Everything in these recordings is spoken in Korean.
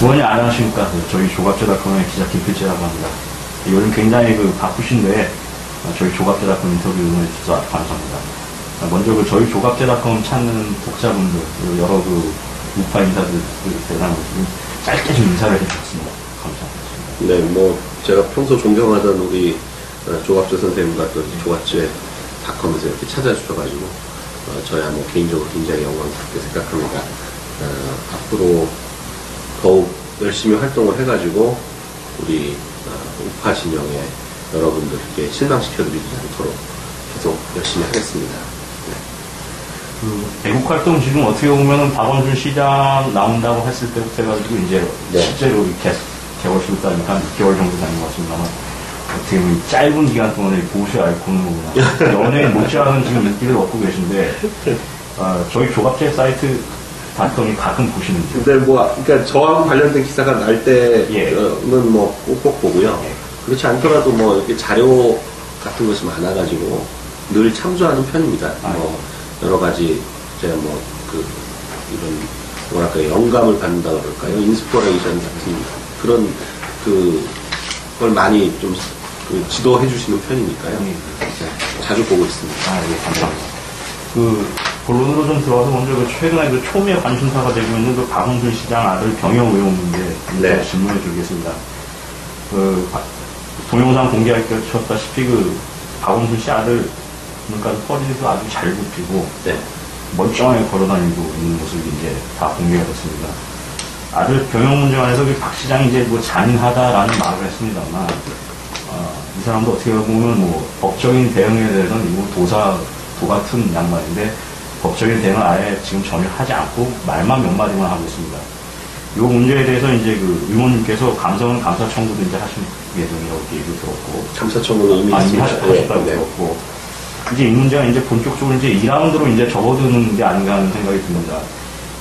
구원이 안녕하십니까. 저희 조갑제닷컴의 기자 김필재라고 합니다. 요즘 굉장히 바쁘신데 저희 조갑제닷컴 인터뷰 응해주셔서 감사합니다. 먼저 저희 조갑제닷컴 찾는 독자분들, 그리고 여러 우파 인사들 대상으로 짧게 좀 인사를 해주셨습니다. 감사합니다. 네, 제가 평소 존경하던 우리 조갑제 선생님과 또 조갑제닷컴에서 이렇게 찾아주셔가지고 저야 개인적으로 굉장히 영광스럽게 생각합니다. 앞으로 더욱 열심히 활동을 해가지고 우리 우파 진영의 여러분들께 실망시켜드리지 않도록 계속 열심히 하겠습니다. 네. 애국 활동 지금 어떻게 보면은 박원순 시장 나온다고 했을 때부터 해가지고 이제 실제로 개월수로 따니까 6개월 정도 되는 것 같습니다만 어떻게 보면 짧은 기간 동안에 보수의 아이콘으로구나. 연예인 못지않은 지금 인기를 얻고 계신데 저희 조갑제 사이트 닷컴이 가끔 보시는지. 근데 그러니까 저하고 관련된 기사가 날 때는 꼭꼭 보고요. 그렇지 않더라도 이렇게 자료 같은 것이 많아가지고 늘 참조하는 편입니다. 여러 가지 제가 이런 뭐랄까요, 영감을 받는다 그럴까요, 인스퍼레이션 같은 그런 걸 많이 좀 지도해 주시는 편이니까요. 자주 보고 있습니다. 예, 감사합니다. 본론으로 좀 들어와서 먼저 최근에 초미의 관심사가 되고 있는 박원순 시장 아들 병영 의혹 문제 질문해 드리겠습니다. 동영상 공개하셨다시피 박원순 씨 아들 허리도 아주 잘 굽히고 멀쩡하게 걸어다니고 있는 모습이 이제 다 공개가 됐습니다. 아들 병영 문제 관해서 박 시장이 이제 잔인하다라는 말을 했습니다만 이 사람도 어떻게 보면 법적인 대응에 대해서는 이거 도 같은 양반인데 법적인 대응을 아예 지금 전혀 하지 않고 말만 몇 마디만 하고 있습니다. 이 문제에 대해서 이제 의원님께서 감사 청구도 이제 하실 예정이라고 얘기를 들었고. 감사 청구는 이미 하셨다고 들었고. 이제 이 문제가 이제 본격적으로 이제 2라운드로 이제 접어드는 게 아닌가 하는 생각이 듭니다.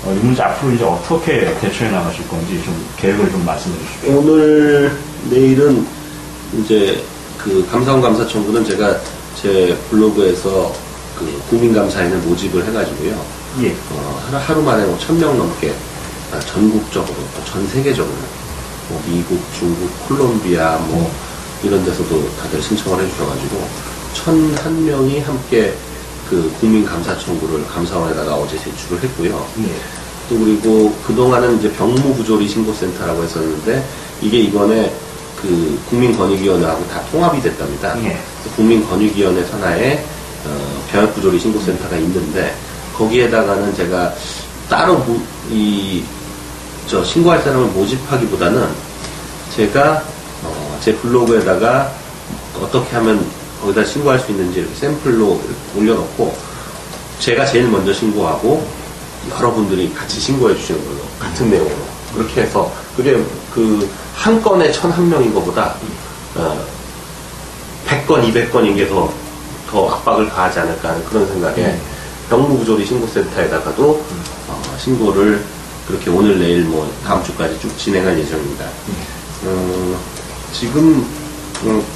이 문제 앞으로 이제 어떻게 대처해 나가실 건지 좀 계획을 좀 말씀해 주십시오. 오늘, 내일은 이제 감사원 감사 청구는 제가 제 블로그에서 국민감사인을 모집을 해가지고요. 하루 만에 1,000명 넘게 전국적으로, 전 세계적으로, 미국, 중국, 콜롬비아, 이런 데서도 다들 신청을 해주셔가지고, 1,001명이 함께 국민감사 청구를 감사원에다가 어제 제출을 했고요. 또 그리고 그동안은 이제 병무부조리 신고센터라고 했었는데, 이게 이번에 국민권익위원회하고 다 통합이 됐답니다. 국민권익위원회 산하에 병역부조리 신고센터가 있는데 거기에다가는 제가 따로 신고할 사람을 모집하기보다는 제가 제 블로그에다가 어떻게 하면 거기다 신고할 수 있는지 이렇게 샘플로 올려놓고 제가 제일 먼저 신고하고 여러분들이 같이 신고해 주시는 걸로 같은 내용으로 그렇게 해서 그게 한 건에 1,001명인 것보다 100건, 200건인 게 더 압박을 가하지 않을까 하는 그런 생각에 병무부조리 신고센터에다가도 신고를 그렇게 오늘 내일 다음 주까지 쭉 진행할 예정입니다. 지금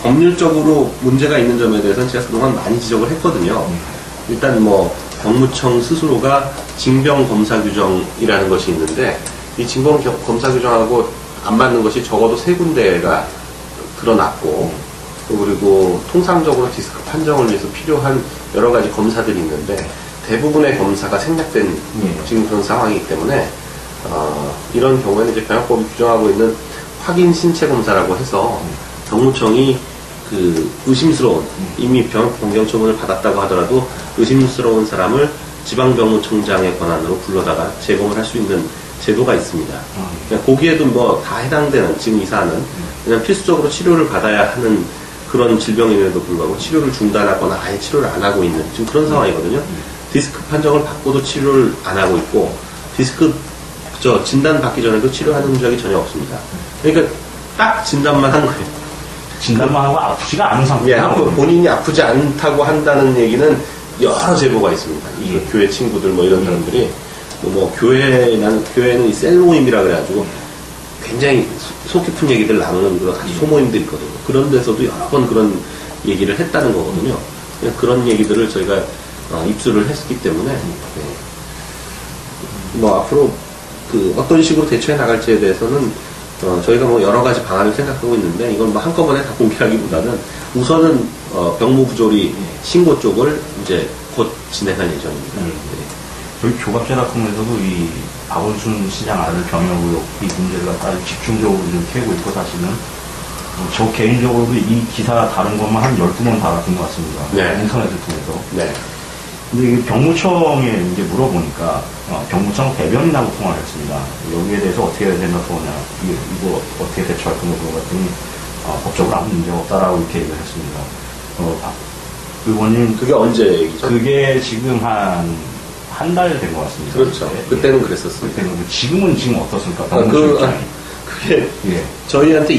법률적으로 문제가 있는 점에 대해서는 제가 그동안 많이 지적을 했거든요. 일단 병무청 스스로가 징병검사규정이라는 것이 있는데 이 징병검사규정하고 안 맞는 것이 적어도 3군데가 드러났고 또 그리고 통상적으로 디스크 판정을 위해서 필요한 여러 가지 검사들이 있는데 대부분의 검사가 생략된 지금 그런 상황이기 때문에 이런 경우에는 이제 병역법이 규정하고 있는 확인 신체 검사라고 해서 병무청이 의심스러운 이미 병역 변경 처분을 받았다고 하더라도 의심스러운 사람을 지방병무청장의 권한으로 불러다가 재검을 할 수 있는 제도가 있습니다. 거기에도 다 해당되는 지금 이 사안은 그냥 필수적으로 치료를 받아야 하는 그런 질병임에도 불구하고 치료를 중단하거나 아예 치료를 안 하고 있는 지금 그런 상황이거든요. 디스크 판정을 받고도 치료를 안 하고 있고 진단 받기 전에도 치료하는 흔적이 전혀 없습니다. 그러니까 딱 진단만 한 거예요. 진단만 하고 아프지가 않은 상태예요. 본인이 아프지 않다고 한다는 얘기는 여러 제보가 있습니다. 교회 친구들 이런 사람들이 교회는 이 셀모임이라 그래가지고 굉장히 속 깊은 얘기들 나누는 그런 아주 소모임들이 있거든요. 그런 데서도 여러 번 그런 얘기를 했다는 거거든요. 그런 얘기들을 저희가 입수를 했기 때문에 앞으로 그 어떤 식으로 대처해 나갈지에 대해서는 저희가 뭐 여러 가지 방안을 생각하고 있는데 이건 뭐 한꺼번에 다 공개하기보다는 우선은 병무부조리 신고 쪽을 이제 곧 진행할 예정입니다. 네. 저희 조갑제약품에서도 이 박원순 시장 아들 병역 의혹 이 문제를 아주 집중적으로 좀 캐고 있고 사실은 저 개인적으로도 이 기사 다른 것만 한 12번 달았던 것 같습니다. 네. 인터넷을 통해서. 네. 근데 이 병무청에 이제 물어보니까 병무청 대변인하고 통화를 했습니다. 여기에 대해서 어떻게 생각하냐, 이거 어떻게 대처할 건가 물어봤더니 법적으로 아무 문제가 없다라고 이렇게 얘기를 했습니다. 박 의원님 그게 언제 얘기죠? 그게 지금 한 달 된 것 같습니다. 그렇죠. 그때는 그랬었어요. 그때는 지금은 지금 어떻습니까? 병무청 입장이. 그게 예. 저희한테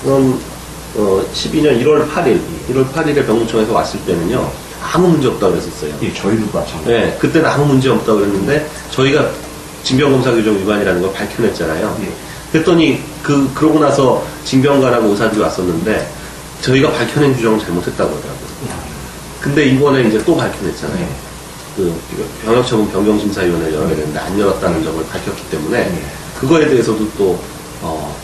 2012년 1월 8일에 병무청에서 왔을 때는요 아무 문제 없다고 그랬었어요. 예, 저희도 마찬가지. 네, 그때는 아무 문제 없다고 그랬는데 저희가 징병검사규정 위반이라는 걸 밝혀냈잖아요. 예. 그랬더니 그러고 나서 징병관하고 의사들이 왔었는데 저희가 밝혀낸 규정을 잘못했다고 하더라고요. 근데 이번에 이제 또 밝혀냈잖아요. 예. 그 병역처분 변경심사위원회를 열어야 되는데 안 열었다는 점을 밝혔기 때문에 그거에 대해서도 또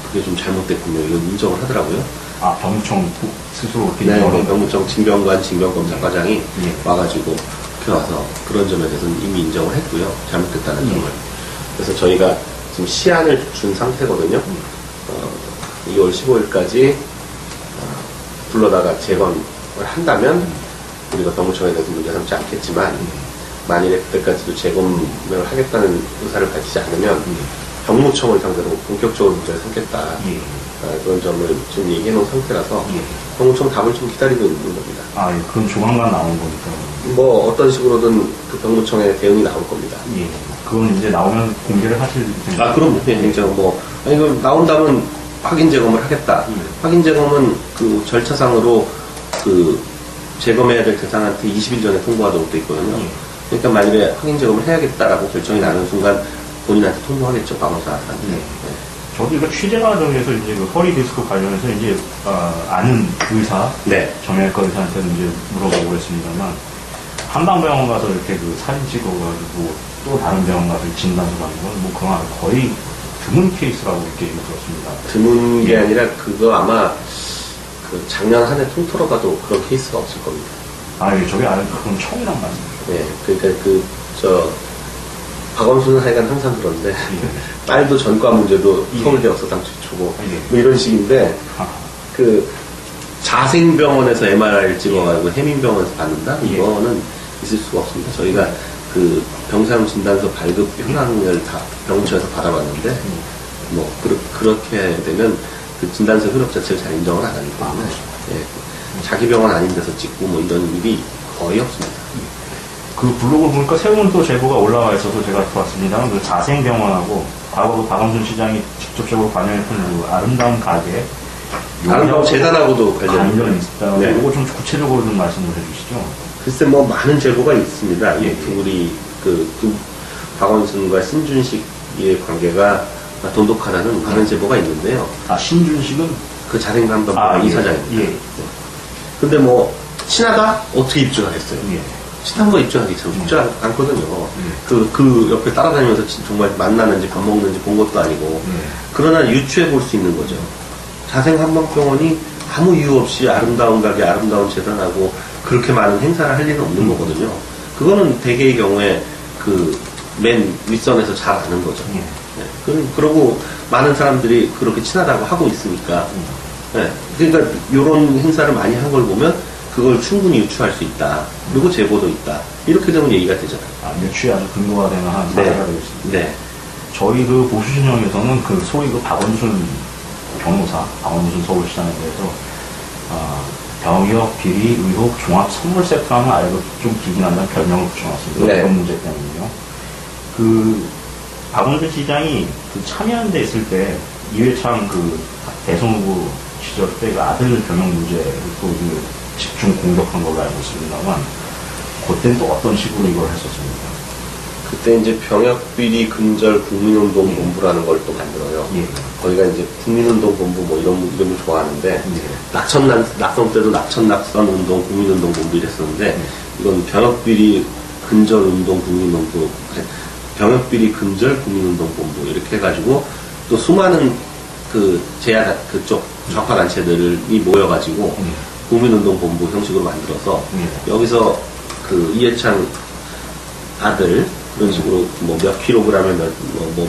그게 좀 잘못됐군요. 이건 인정을 하더라고요. 아, 병무청 스스로 네, 병무청 징병관 징병검사과장이 예. 와가지고 이렇게 와서 그런 점에 대해서는 이미 인정을 했고요. 잘못됐다는 점을. 그래서 저희가 지금 시한을 준 상태거든요. 2월 15일까지 불러다가 재검을 한다면 우리가 병무청에 대해서 문제 삼지 않겠지만 만일에 그때까지도 재검을 하겠다는 의사를 밝히지 않으면 병무청을 상대로 본격적으로 문제를 삼겠다. 예. 그런 점을 지금 얘기해 놓은 상태라서 예. 병무청 답을 좀 기다리고 있는 겁니다. 아, 예. 그건 조만간 나온 거니까. 뭐 어떤 식으로든 그 병무청의 대응이 나올 겁니다. 예. 그건 이제 나오면 공개를 하실 생각. 아, 그럼 굉장히 이거 나온다면 확인 재검을 하겠다. 확인 재검은 그 절차상으로 그 재검해야 될 대상한테 20일 전에 통보하도록 돼 있거든요. 그러니까 만일에 확인 재검을 해야겠다라고 결정이 나는 순간 본인한테 통보하겠죠, 간호사한테. 네. 저도 이거 취재 과정에서 이제 그 허리 디스크 관련해서 이제 아는 의사, 네. 정형외과 의사한테 이제 물어보고 그랬습니다만 한방병원 가서 이렇게 그 사진 찍어가지고 또 다른 병원 가서 진단서 받는 건 뭐 그건 거의 드문 케이스라고 이렇게 얘기 들었습니다. 드문 게 아니라 그거 아마 그 작년 한 해 통틀어 봐도 그런 케이스가 없을 겁니다. 아, 예, 저게 아는 그건 처음이란 말씀이죠. 네, 그러니까 박원순은 하여간 항상 그런데 딸도 전과 문제도 서울대학서 당 최초고 뭐 이런 식인데 그 자생병원에서 MRI를 찍어가지고 해민병원에서 받는다? 이거는 있을 수가 없습니다. 저희가 그 병사용 진단서 발급 현황을 다 병원청에서 받아봤는데 뭐 그렇게 되면 그 진단서 효력 자체를 잘 인정을 안 하기 때문에 자기 병원 아닌 데서 찍고 뭐 이런 일이 거의 없습니다. 그 블로그 보니까 새로운 또 제보가 올라와 있어서 제가 봤습니다만 그 자생병원하고 과거 박원순 시장이 직접적으로 관여했던 그 아름다운 가게 아름다운 재단하고도 관련이 있다. 네. 이거 좀 구체적으로 좀 말씀을 해주시죠. 글쎄 뭐 많은 제보가 있습니다. 예. 우리 그 박원순과 신준식의 관계가 돈독하다는 많은 제보가 있는데요. 아, 신준식은 그 자생병원 이사장입니다. 예. 근데 뭐 친하다? 어떻게 입증하겠어요? 예. 친한 거 입증하기 참 쉽지 않거든요. 그 옆에 따라다니면서 정말 만나는지 밥 먹는지 본 것도 아니고. 그러나 유추해 볼 수 있는 거죠. 자생한방병원이 아무 이유 없이 아름다운 가게, 아름다운 재단하고 그렇게 많은 행사를 할 일은 없는 거거든요. 그거는 대개의 경우에 그 맨 윗선에서 잘 아는 거죠. 네. 그러고 많은 사람들이 그렇게 친하다고 하고 있으니까. 네. 그러니까 이런 행사를 많이 한 걸 보면 그걸 충분히 유추할 수 있다. 그리고 제보도 있다. 이렇게 되면 얘기가 되잖아요. 아, 유추에 아주 근거가 되는 한 사례가 되겠습니다. 네. 저희 그 보수진영에서는 그 소위 그 박원순 변호사, 박원순 서울시장에 대해서 병역 비리 의혹 종합 선물 세트라는 알고 좀 기긴 한다는 별명을 붙여놨습니다. 네. 그런 문제 때문에요. 그 박원순 시장이 그 참여연대 있을 때 이회창 그 대선 후보 시절 때 그 아들 병역 문제를 또 그 집중 공격한 걸로 알고 있습니다만 그때는 또 어떤 식으로 이걸 했었습니까? 그때 이제 병역비리 근절 국민운동본부라는 걸 또 만들어요. 예. 거기가 이제 국민운동본부 뭐 이런 이름을 좋아하는데 낙선 때도 낙천낙선운동 국민운동본부 이랬었는데 이건 병역비리 근절운동 국민운동 병역비리 근절 국민운동본부 이렇게 해가지고 또 수많은 그 제야 그쪽 좌파 단체들이 모여가지고 국민운동본부 형식으로 만들어서 여기서 그 이해창 아들 그런 식으로 뭐 몇 킬로그램에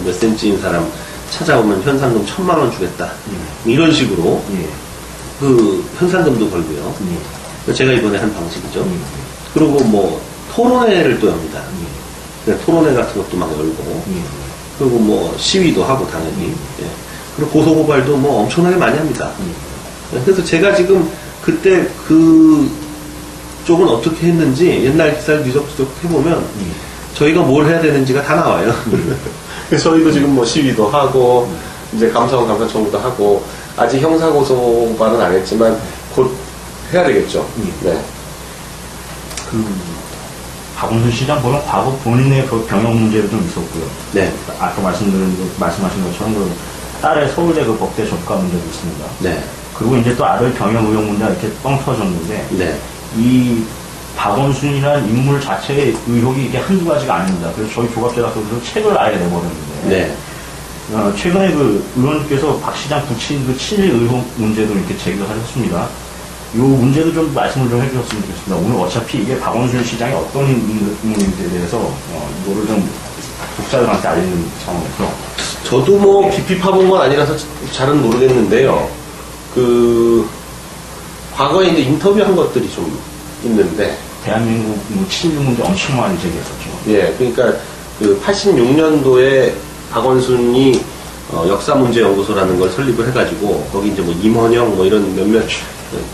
몇 센치인 사람 찾아오면 현상금 1,000만 원 주겠다 이런 식으로 그 현상금도 걸고요. 제가 이번에 한 방식이죠. 그리고 뭐 토론회를 또 엽니다. 토론회 같은 것도 막 열고 그리고 뭐 시위도 하고 당연히 예. 그리고 고소고발도 뭐 엄청나게 많이 합니다. 그래서 제가 지금 그때 그 쪽은 어떻게 했는지 옛날 기사를 뒤적뒤적 해보면 저희가 뭘 해야 되는지가 다 나와요. 그래서 저희도 지금 뭐 시위도 하고 이제 감사원 감사청구도 하고 아직 형사고소발은 안 했지만 곧 해야 되겠죠. 네. 박원순 시장 보면 과거 본인의 그 병역 문제도 좀 있었고요. 네. 아까 말씀하신 것처럼 그 딸의 서울대 그 법대 접가 문제도 있습니다. 네. 그리고 이제 또 아들 병역 의혹 문제가 이렇게 뻥 터졌는데, 네. 이 박원순이라는 인물 자체의 의혹이 이게 한두 가지가 아닙니다. 그래서 저희 조갑제작소에서 책을 아예 내버렸는데, 네. 최근에 그 의원님께서 박 시장 부친 그 친일 의혹 문제도 이렇게 제기를 하셨습니다. 이 문제도 좀 말씀을 좀 해주셨으면 좋겠습니다. 오늘 어차피 이게 박원순 시장이 어떤 인물인지에 대해서 이거를 좀 독자들한테 알리는 상황에서 저도 뭐 깊이 파본 건 아니라서 잘은 모르겠는데요. 그 과거에 이제 인터뷰한 것들이 좀 있는데 대한민국 뭐 친일 문제 엄청 많이 제기했었죠. 예, 그러니까 그 86년도에 박원순이 역사문제연구소라는 걸 설립을 해가지고 거기 이제 뭐 임헌영 뭐 이런 몇몇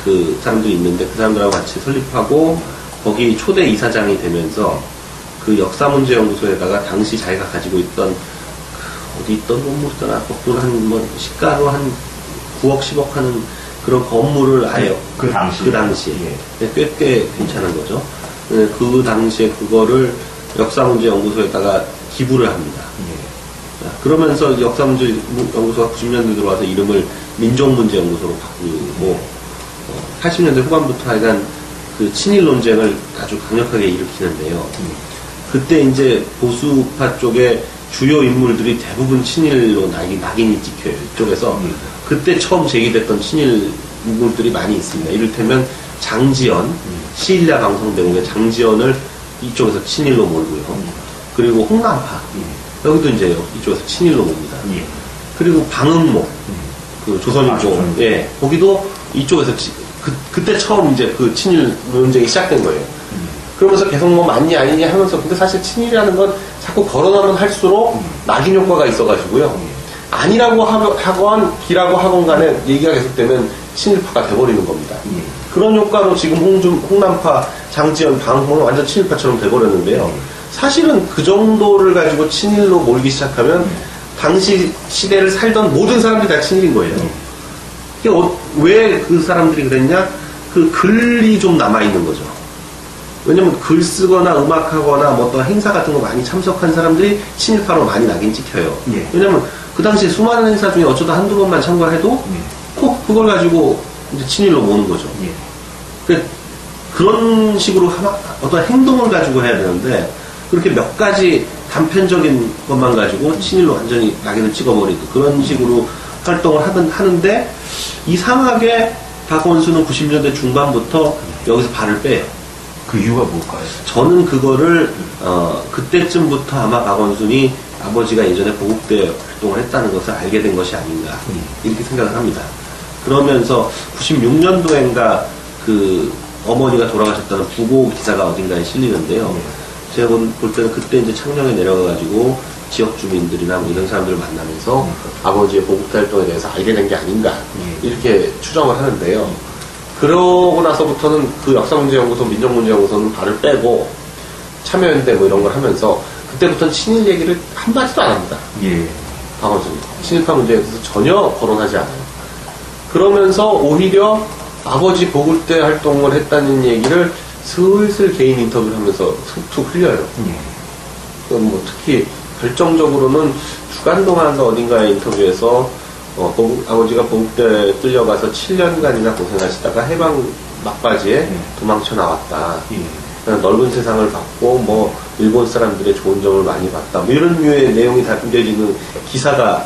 그 사람들이 있는데 그 사람들하고 같이 설립하고 거기 초대 이사장이 되면서 그 역사문제연구소에다가 당시 자기가 가지고 있던 어디 있던 건물이더라 거꾸로 한 뭐 시가로 한 9억 10억 하는 그런 건물을 아예 그 당시에 예. 꽤 괜찮은 거죠. 그 당시에 그거를 역사문제연구소에다가 기부를 합니다. 그러면서 역사문제연구소가 90년대 들어와서 이름을 민족문제연구소로 바꾸고 80년대 후반부터 하여간 그 친일 논쟁을 아주 강력하게 일으키는데요. 그때 이제 보수파 쪽에 주요 인물들이 대부분 친일로 낙인이 찍혀요. 이쪽에서 그때 처음 제기됐던 친일 인물들이 많이 있습니다. 이를테면 장지연, 시일야 방송대국의 장지연을 이쪽에서 친일로 몰고요. 그리고 홍남파, 여기도 이제 이쪽에서 친일로 봅니다. 그리고 방응모, 그 조선인종, 예, 거기도 이쪽에서 그때 처음 이제 그 친일 논쟁이 시작된 거예요. 그러면서 계속 뭐 맞니 아니니 하면서 근데 사실 친일이라는 건 자꾸 거론하면 할수록 낙인 효과가 있어가지고요. 아니라고 하건 비라고 하건 간에 얘기가 계속되면 친일파가 돼버리는 겁니다. 그런 효과로 지금 홍남파, 장지연, 방응모는 완전 친일파처럼 돼버렸는데요. 사실은 그 정도를 가지고 친일로 몰기 시작하면 당시 시대를 살던 모든 사람들이 다 친일인 거예요. 왜 그 사람들이 그랬냐? 그 글이 좀 남아있는 거죠. 왜냐면 글 쓰거나 음악하거나 뭐 어떤 행사 같은 거 많이 참석한 사람들이 친일파로 많이 낙인 찍혀요. 왜냐면 그 당시에 수많은 행사 중에 어쩌다 한두 번만 참가해도 꼭 그걸 가지고 이제 친일로 모는 거죠. 그런 식으로 어떤 행동을 가지고 해야 되는데 그렇게 몇 가지 단편적인 것만 가지고 친일로 완전히 낙인을 찍어버리고 그런 식으로 활동을 하는데 이상하게 박원순은 90년대 중반부터 여기서 발을 빼요. 그 이유가 뭘까요? 저는 그거를 그때쯤부터 아마 박원순이 아버지가 예전에 보국대 활동을 했다는 것을 알게 된 것이 아닌가 이렇게 생각을 합니다. 그러면서 96년도엔가 그 어머니가 돌아가셨다는 부고 기사가 어딘가에 실리는데요. 제가 볼 때는 그때 이제 창녕에 내려가가지고 지역 주민들이나 뭐 이런 사람들을 만나면서 아버지의 보국대 활동에 대해서 알게 된 게 아닌가 이렇게 추정을 하는데요. 그러고 나서부터는 그 역사문제연구소, 민족문제연구소는 발을 빼고 참여연대 뭐 이런 걸 하면서 그때부터는 친일 얘기를 한마디도 안 합니다. 박원순이. 친일파 문제에 대해서 전혀 거론하지 않아요. 그러면서 오히려 아버지 보국대 활동을 했다는 얘기를 슬슬 개인 인터뷰를 하면서 툭툭 흘려요. 뭐 특히 결정적으로는 주간동안가 어딘가의 인터뷰에서 아버지가 보국대 끌려가서 7년간이나 고생하시다가 해방 막바지에 도망쳐 나왔다. 넓은 세상을 받고 뭐 일본 사람들의 좋은 점을 많이 봤다. 뭐 이런 류의 내용이 담겨지는 기사가